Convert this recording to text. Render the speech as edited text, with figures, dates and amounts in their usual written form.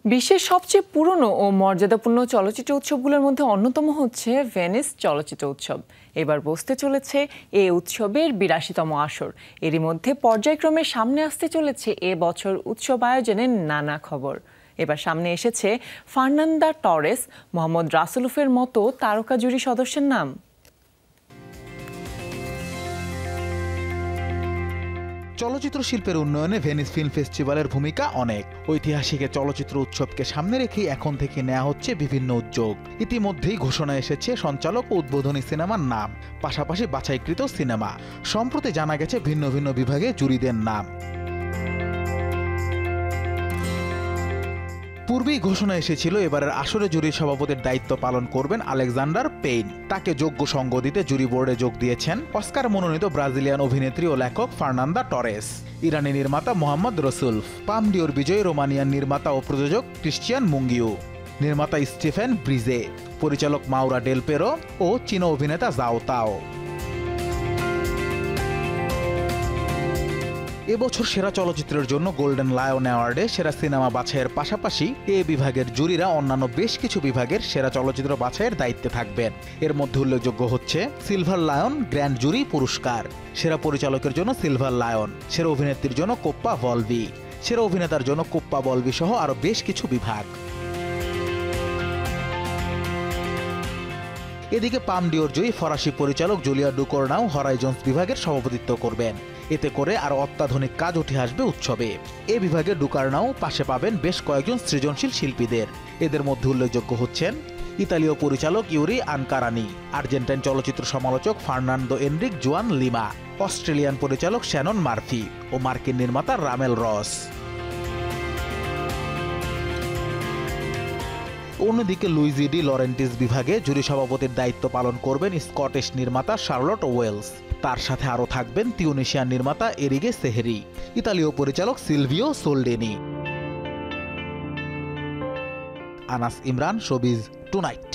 বিশ্বের সবচেয়ে পুরনো ও মর্যাদাপূর্ণ চলচ্চিত্র উৎসবগুলোর মধ্যে অন্যতম হচ্ছে ভেনিস চলচ্চিত্র উৎসব। এবার বসতে চলেছে এ উৎসবের ৮২তম আসর। এরই মধ্যে পর্যায়ক্রমে সামনে আসতে চলেছে এ বছর উৎসব আয়োজনের নানা খবর। এবার সামনে এসেছে ফার্নান্দা টরেস, মোহাম্মদ রাসেলুফের মতো তারকা জুরি সদস্যের নাম। চলচ্চিত্র শিল্পের উন্নয়নে ভেনিস ফিল্ম ফেস্টিভ্যালের ভূমিকা অনেক। ঐতিহাসিক চলচ্চিত্র উৎসবকে সামনে রেখেই এখন থেকে নেওয়া হচ্ছে বিভিন্ন উদ্যোগ। ইতিমধ্যেই ঘোষণা এসেছে সঞ্চালক ও উদ্বোধনী সিনেমার নাম, পাশাপাশি বাছাইকৃত সিনেমা। সম্প্রতি জানা গেছে ভিন্ন ভিন্ন বিভাগে জুরিদের নাম। পূর্বেই ঘোষণা এসেছিল এবারের আসরে জুরি সভাপতির দায়িত্ব পালন করবেন আলেকজান্ডার পেইন। তাকে যোগ্য সঙ্গ দিতে জুরি বোর্ডে যোগ দিয়েছেন অস্কার মনোনীত ব্রাজিলিয়ান অভিনেত্রী ও লেখক ফার্নান্দা টরেস, ইরানি নির্মাতা মোহাম্মদ রসুলফ, পাম ডিওর বিজয়ী রোমানিয়ান নির্মাতা ও প্রযোজক ক্রিশ্চিয়ান মুঙ্গিউ, নির্মাতা স্টিফেন ব্রিজে, পরিচালক মাউরা ডেল পেরো ও চীনা অভিনেতা জাও তাও। এবছর সেরা চলচ্চিত্রের জন্য গোল্ডেন লায়ন অ্যাওয়ার্ডে সেরা সিনেমা বাছাইয়ের পাশাপাশি এ বিভাগের জুরিরা অন্যান্য বেশ কিছু বিভাগের সেরা চলচ্চিত্র বাছাইয়ের দায়িত্বে থাকবেন। এর মধ্যে উল্লেখযোগ্য হচ্ছে সিলভার লায়ন গ্র্যান্ড জুরি পুরস্কার, সেরা পরিচালকের জন্য সিলভার লায়ন, সেরা অভিনেত্রীর জন্য কোপ্পা ভলভি, সেরা অভিনেতার জন্য কোপ্পা ভলভি সহ আরও বেশ কিছু বিভাগ। এদিকে পাম ডিওর জয়ী ফরাসি পরিচালক জুলিয়া ডুকোর্নাও হরাইজন্স বিভাগের সভাপতিত্ব করবেন। এতে করে আরো অত্যাধুনিক কাজ উঠে আসবে উৎসবে। এ বিভাগে ডুকার্নাও পাশে পাবেন বেশ কয়েকজন সৃজনশীল শিল্পীদের। এদের মধ্যে উল্লেখযোগ্য হচ্ছেন ইতালীয় পরিচালক ইউরি আনকারানি, আর্জেন্টাইন চলচ্চিত্র সমালোচক ফার্নান্দো এনরিক জুয়ান লিমা, অস্ট্রেলিয়ান পরিচালক শ্যানন মার্ফি ও মার্কিন নির্মাতা রামেল রস। অন্যদিকে লুইজি ডি লরেন্টিস বিভাগে জুরি সভাপতির দায়িত্ব পালন করবেন স্কটিশ নির্মাতা শার্লট ওয়েলস। তার সাথে আরও থাকবেন তিউনিশিয়ান নির্মাতা এরিগে সেহেরি, ইতালীয় পরিচালক Silvio Soldini. Anas Imran, showbiz tonight.